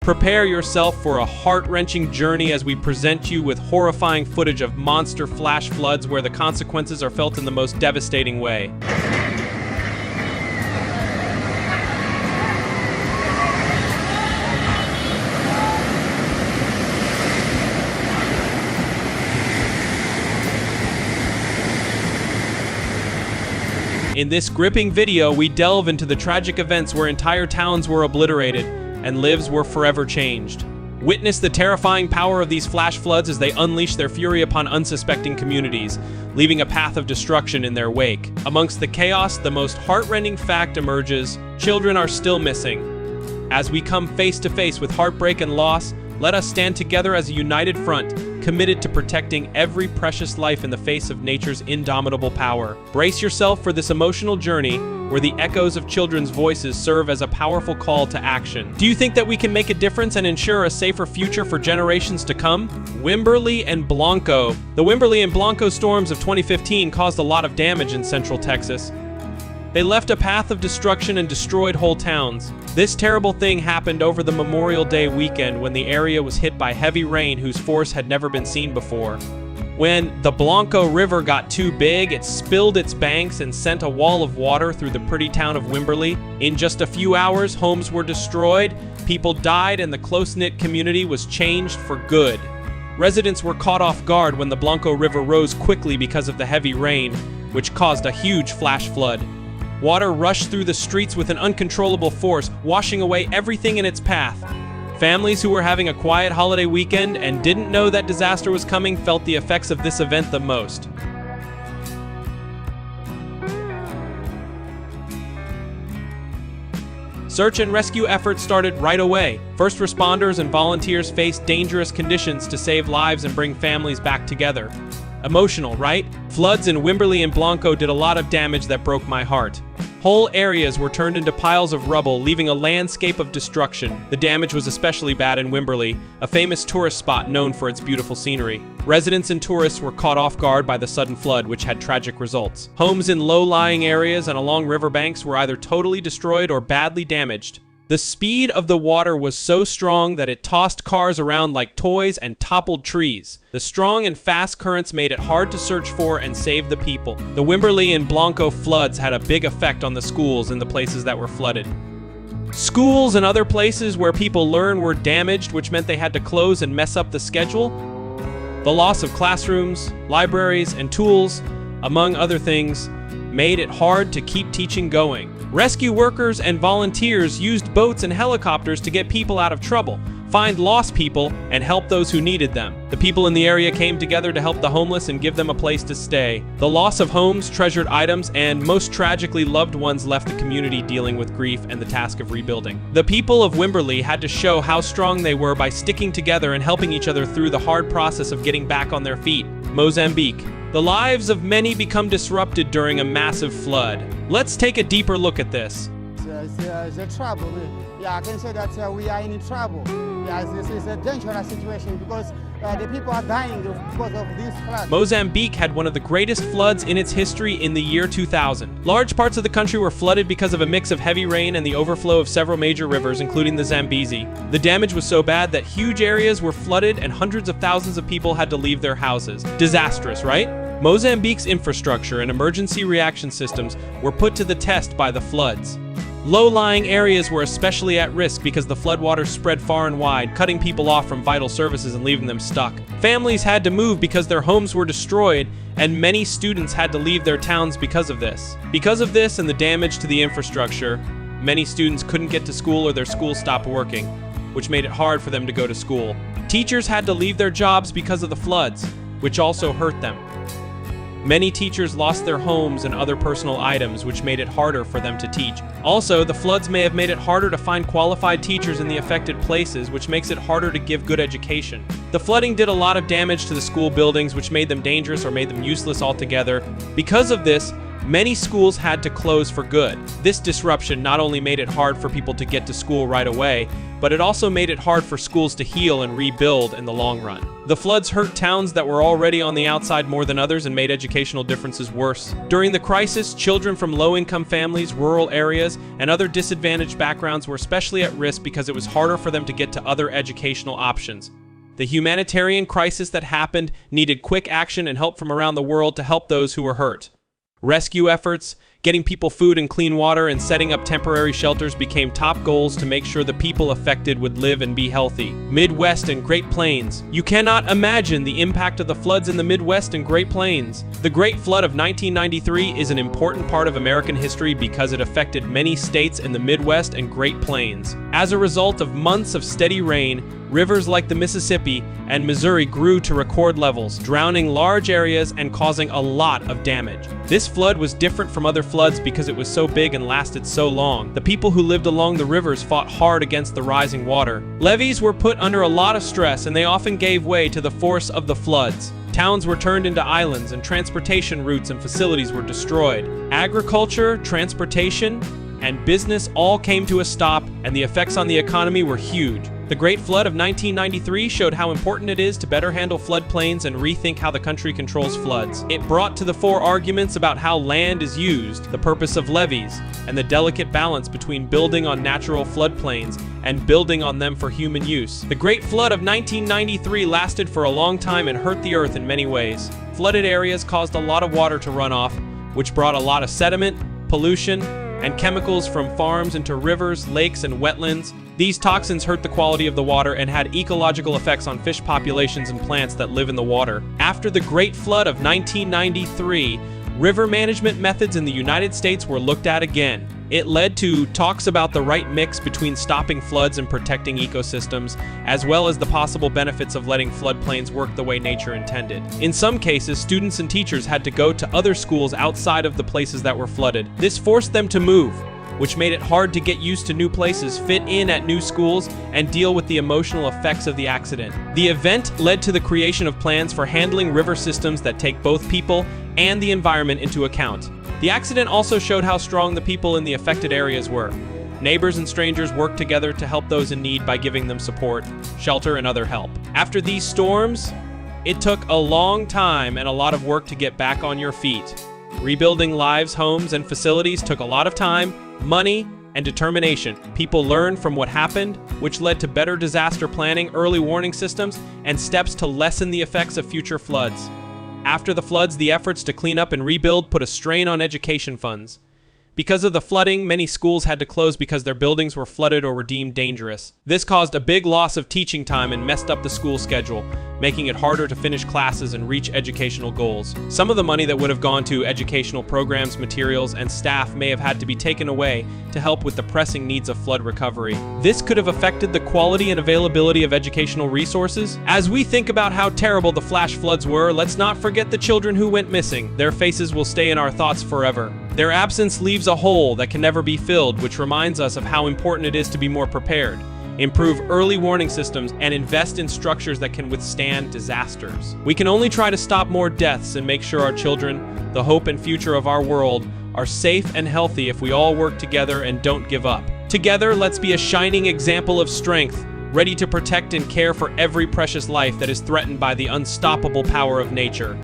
Prepare yourself for a heart-wrenching journey as we present you with horrifying footage of monster flash floods where the consequences are felt in the most devastating way. In this gripping video, we delve into the tragic events where entire towns were obliterated and lives were forever changed. Witness the terrifying power of these flash floods as they unleash their fury upon unsuspecting communities, leaving a path of destruction in their wake. Amongst the chaos, the most heart-rending fact emerges: children are still missing. As we come face to face with heartbreak and loss, let us stand together as a united front, committed to protecting every precious life in the face of nature's indomitable power. Brace yourself for this emotional journey where the echoes of children's voices serve as a powerful call to action. Do you think that we can make a difference and ensure a safer future for generations to come? Wimberley and Blanco. The Wimberley and Blanco storms of 2015 caused a lot of damage in central Texas. They left a path of destruction and destroyed whole towns. This terrible thing happened over the Memorial Day weekend when the area was hit by heavy rain whose force had never been seen before. When the Blanco River got too big, it spilled its banks and sent a wall of water through the pretty town of Wimberley. In just a few hours, homes were destroyed, people died, and the close-knit community was changed for good. Residents were caught off guard when the Blanco River rose quickly because of the heavy rain, which caused a huge flash flood. Water rushed through the streets with an uncontrollable force, washing away everything in its path. Families who were having a quiet holiday weekend and didn't know that disaster was coming felt the effects of this event the most. Search and rescue efforts started right away. First responders and volunteers faced dangerous conditions to save lives and bring families back together. Emotional, right? Floods in Wimberley and Blanco did a lot of damage that broke my heart. Whole areas were turned into piles of rubble, leaving a landscape of destruction. The damage was especially bad in Wimberley, a famous tourist spot known for its beautiful scenery. Residents and tourists were caught off guard by the sudden flood, which had tragic results. Homes in low-lying areas and along riverbanks were either totally destroyed or badly damaged. The speed of the water was so strong that it tossed cars around like toys and toppled trees. The strong and fast currents made it hard to search for and save the people. The Wimberley and Blanco floods had a big effect on the schools in the places that were flooded. Schools and other places where people learn were damaged, which meant they had to close and mess up the schedule. The loss of classrooms, libraries, and tools, among other things, made it hard to keep teaching going. Rescue workers and volunteers used boats and helicopters to get people out of trouble, find lost people, and help those who needed them. The people in the area came together to help the homeless and give them a place to stay. The loss of homes, treasured items, and most tragically loved ones left the community dealing with grief and the task of rebuilding. The people of Wimberley had to show how strong they were by sticking together and helping each other through the hard process of getting back on their feet. Mozambique. The lives of many become disrupted during a massive flood. Let's take a deeper look at this. The trouble. Yeah, I can say that we are in trouble. Yeah, this is a dangerous situation because the people are dying because of this flood. Mozambique had one of the greatest floods in its history in the year 2000. Large parts of the country were flooded because of a mix of heavy rain and the overflow of several major rivers, including the Zambezi. The damage was so bad that huge areas were flooded and hundreds of thousands of people had to leave their houses. Disastrous, right? Mozambique's infrastructure and emergency reaction systems were put to the test by the floods. Low-lying areas were especially at risk because the floodwaters spread far and wide, cutting people off from vital services and leaving them stuck. Families had to move because their homes were destroyed, and many students had to leave their towns because of this. Because of this and the damage to the infrastructure, many students couldn't get to school or their school stopped working, which made it hard for them to go to school. Teachers had to leave their jobs because of the floods, which also hurt them. Many teachers lost their homes and other personal items, which made it harder for them to teach. Also, the floods may have made it harder to find qualified teachers in the affected places, which makes it harder to give good education. The flooding did a lot of damage to the school buildings, which made them dangerous or made them useless altogether. Because of this, Many schools had to close for good. This disruption not only made it hard for people to get to school right away, but it also made it hard for schools to heal and rebuild in the long run. The floods hurt towns that were already on the outside more than others and made educational differences worse. During the crisis, children from low-income families, rural areas, and other disadvantaged backgrounds were especially at risk because it was harder for them to get to other educational options. The humanitarian crisis that happened needed quick action and help from around the world to help those who were hurt. Rescue efforts, getting people food and clean water, and setting up temporary shelters became top goals to make sure the people affected would live and be healthy. Midwest and Great Plains. You cannot imagine the impact of the floods in the Midwest and Great Plains. The Great Flood of 1993 is an important part of American history because it affected many states in the Midwest and Great Plains. As a result of months of steady rain, rivers like the Mississippi and Missouri grew to record levels, drowning large areas and causing a lot of damage. This flood was different from other floods because it was so big and lasted so long. The people who lived along the rivers fought hard against the rising water. Levees were put under a lot of stress, and they often gave way to the force of the floods. Towns were turned into islands, and transportation routes and facilities were destroyed. Agriculture, transportation, and business all came to a stop, and the effects on the economy were huge. The Great Flood of 1993 showed how important it is to better handle floodplains and rethink how the country controls floods. It brought to the fore arguments about how land is used, the purpose of levees, and the delicate balance between building on natural floodplains and building on them for human use. The Great Flood of 1993 lasted for a long time and hurt the earth in many ways. Flooded areas caused a lot of water to run off, which brought a lot of sediment, pollution, and chemicals from farms into rivers, lakes, and wetlands. These toxins hurt the quality of the water and had ecological effects on fish populations and plants that live in the water. After the Great Flood of 1993, river management methods in the United States were looked at again. It led to talks about the right mix between stopping floods and protecting ecosystems, as well as the possible benefits of letting floodplains work the way nature intended. In some cases, students and teachers had to go to other schools outside of the places that were flooded. This forced them to move, which made it hard to get used to new places, fit in at new schools, and deal with the emotional effects of the accident. The event led to the creation of plans for handling river systems that take both people and the environment into account. The accident also showed how strong the people in the affected areas were. Neighbors and strangers worked together to help those in need by giving them support, shelter, and other help. After these storms, it took a long time and a lot of work to get back on your feet. Rebuilding lives, homes, and facilities took a lot of time, money, and determination. People learned from what happened, which led to better disaster planning, early warning systems, and steps to lessen the effects of future floods. After the floods, the efforts to clean up and rebuild put a strain on education funds. Because of the flooding, many schools had to close because their buildings were flooded or were deemed dangerous. This caused a big loss of teaching time and messed up the school schedule, making it harder to finish classes and reach educational goals. Some of the money that would have gone to educational programs, materials, and staff may have had to be taken away to help with the pressing needs of flood recovery. This could have affected the quality and availability of educational resources. As we think about how terrible the flash floods were, let's not forget the children who went missing. Their faces will stay in our thoughts forever. Their absence leaves a hole that can never be filled, which reminds us of how important it is to be more prepared, improve early warning systems, and invest in structures that can withstand disasters. We can only try to stop more deaths and make sure our children, the hope and future of our world, are safe and healthy if we all work together and don't give up. Together, let's be a shining example of strength, ready to protect and care for every precious life that is threatened by the unstoppable power of nature.